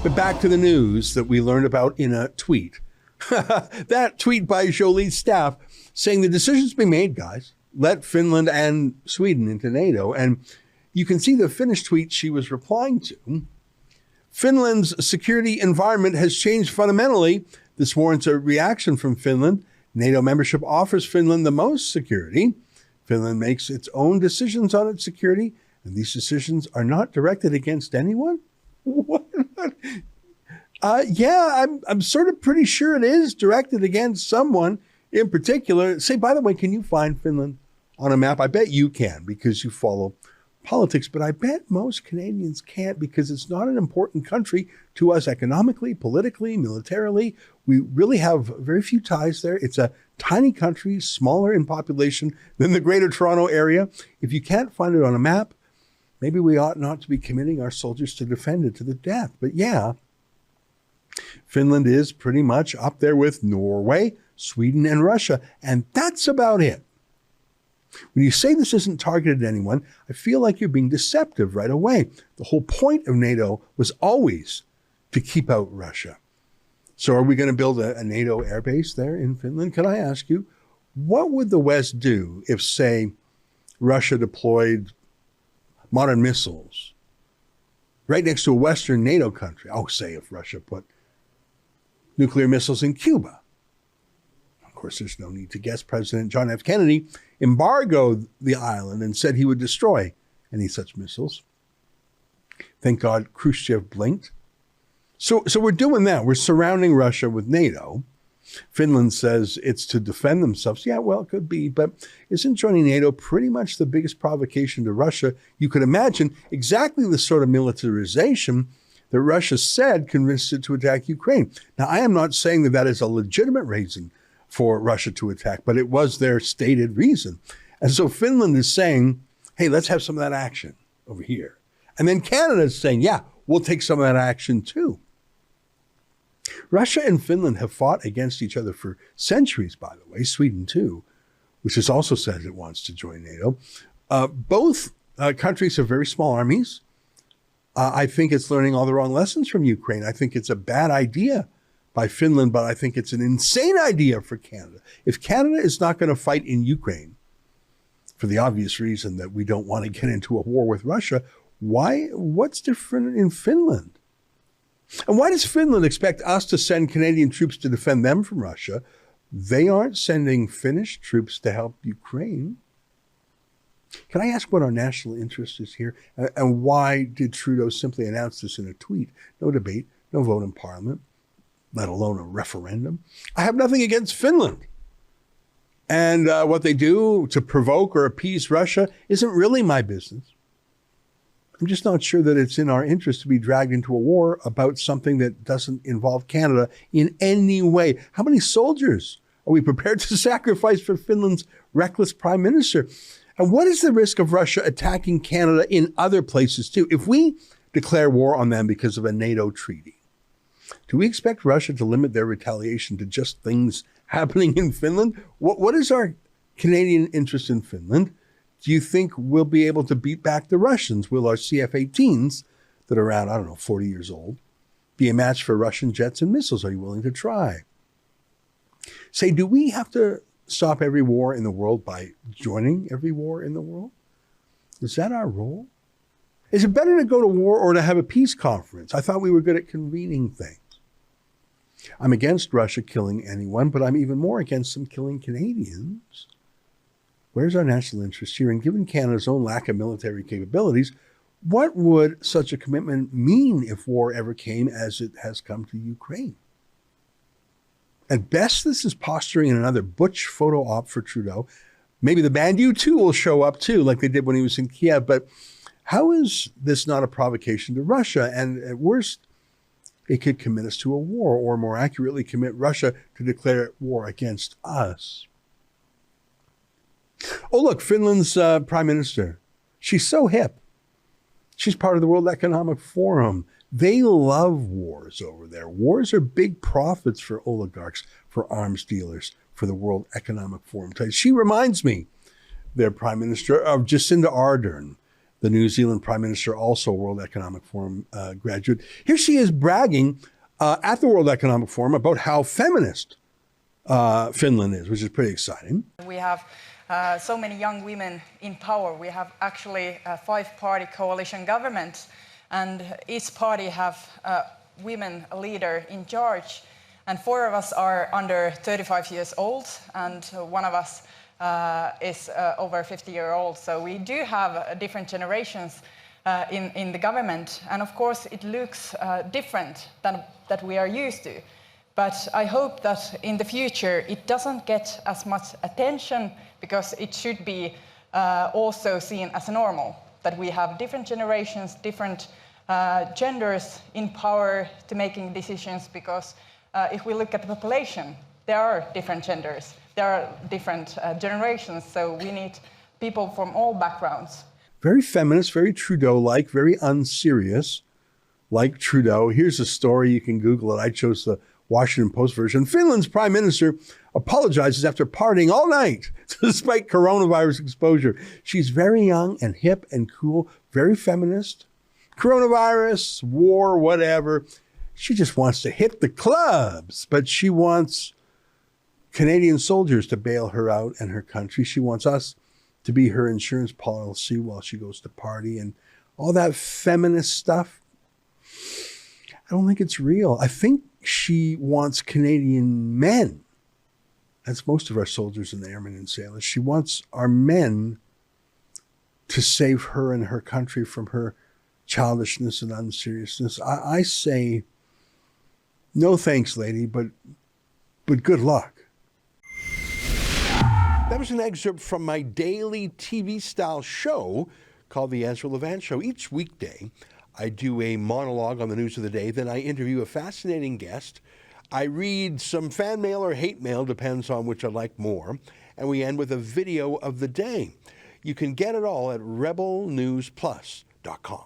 But back to the news that we learned about in a tweet. That tweet by Jolie's staff saying the decision's been made, guys. Let Finland and Sweden into NATO. And you can see the Finnish tweet she was replying to. Finland's security environment has changed fundamentally. This warrants a reaction from Finland. NATO membership offers Finland the most security. Finland makes its own decisions on its security, and these decisions are not directed against anyone? What? Yeah, I'm sort of pretty sure it is directed against someone in particular. Say, by the way, can you find Finland on a map? I bet you can because you follow politics, but I bet most Canadians can't because it's not an important country to us economically, politically, militarily. We really have very few ties there. It's a tiny country, smaller in population than the Greater Toronto Area. If you can't find it on a map, maybe we ought not to be committing our soldiers to defend it to the death. But yeah, Finland is pretty much up there with Norway, Sweden, and Russia, and that's about it. When you say this isn't targeted at anyone, I feel like you're being deceptive right away. The whole point of NATO was always to keep out Russia. So are we going to build a NATO airbase there in Finland? Can I ask you, what would the West do if, say, Russia deployed modern missiles right next to a Western NATO country? Oh, say if Russia put nuclear missiles in Cuba. Of course, there's no need to guess. President John F. Kennedy embargoed the island and said he would destroy any such missiles. Thank God Khrushchev blinked. So we're doing that. We're surrounding Russia with NATO. Finland says it's to defend themselves. Yeah, well, it could be, but isn't joining NATO pretty much the biggest provocation to Russia you could imagine? Exactly the sort of militarization that Russia said convinced it to attack Ukraine. Now, I am not saying that is a legitimate reason for Russia to attack, but it was their stated reason. And so Finland is saying, hey, let's have some of that action over here. And then Canada is saying, yeah, we'll take some of that action too. Russia and Finland have fought against each other for centuries, by the way, Sweden too, which has also said it wants to join NATO. Both countries have very small armies. I think it's learning all the wrong lessons from Ukraine. I think it's a bad idea by Finland, but I think it's an insane idea for Canada. If Canada is not going to fight in Ukraine, for the obvious reason that we don't want to get into a war with Russia, what's different in Finland? And why does Finland expect us to send Canadian troops to defend them from Russia? They aren't sending Finnish troops to help Ukraine. Can I ask what our national interest is here? And why did Trudeau simply announce this in a tweet? No debate, no vote in Parliament, let alone a referendum. I have nothing against Finland. And what they do to provoke or appease Russia isn't really my business. I'm just not sure that it's in our interest to be dragged into a war about something that doesn't involve Canada in any way. How many soldiers are we prepared to sacrifice for Finland's reckless prime minister? And what is the risk of Russia attacking Canada in other places too? If we declare war on them because of a NATO treaty, do we expect Russia to limit their retaliation to just things happening in Finland? What is our Canadian interest in Finland? Do you think we'll be able to beat back the Russians? Will our CF-18s that are around, 40 years old, be a match for Russian jets and missiles? Are you willing to try? Say, do we have to stop every war in the world by joining every war in the world? Is that our role? Is it better to go to war or to have a peace conference? I thought we were good at convening things. I'm against Russia killing anyone, but I'm even more against them killing Canadians. Where's our national interest here? And given Canada's own lack of military capabilities, what would such a commitment mean if war ever came as it has come to Ukraine? At best, this is posturing in another butch photo op for Trudeau. Maybe the band U2 will show up too, like they did when he was in Kiev. But how is this not a provocation to Russia? And at worst, it could commit us to a war, or more accurately, commit Russia to declare war against us. Oh, look, Finland's prime minister. She's so hip. She's part of the World Economic Forum. They love wars over there. Wars are big profits for oligarchs, for arms dealers, for the World Economic Forum. She reminds me, their prime minister, of Jacinda Ardern, the New Zealand Prime Minister, also a World Economic Forum graduate. Here she is bragging at the World Economic Forum about how feminist Finland is, which is pretty exciting. We have so many young women in power. We have actually a 5-party coalition government, and each party have a women leader in charge. And 4 of us are under 35 years old, and one of us is over 50-year-old. So we do have different generations in the government. And of course, it looks different than that we are used to. But I hope that in the future, it doesn't get as much attention, because it should be also seen as normal, that we have different generations, different genders in power to making decisions, because if we look at the population, there are different genders, there are different generations, so we need people from all backgrounds. Very feminist, very Trudeau-like, very unserious, like Trudeau. Here's a story, you can Google it. I chose the Washington Post version. Finland's prime minister apologizes after partying all night despite coronavirus exposure. She's very young and hip and cool, very feminist. Coronavirus, war, whatever. She just wants to hit the clubs, but she wants Canadian soldiers to bail her out and her country. She wants us to be her insurance policy while she goes to party, and all that feminist stuff. I don't think it's real. I think she wants Canadian men. That's most of our soldiers and airmen and sailors. She wants our men to save her and her country from her childishness and unseriousness. I say, no thanks, lady, but good luck. That was an excerpt from my daily TV-style show called The Ezra Levant Show. Each weekday, I do a monologue on the news of the day, then I interview a fascinating guest. I read some fan mail or hate mail, depends on which I like more, and we end with a video of the day. You can get it all at rebelnewsplus.com.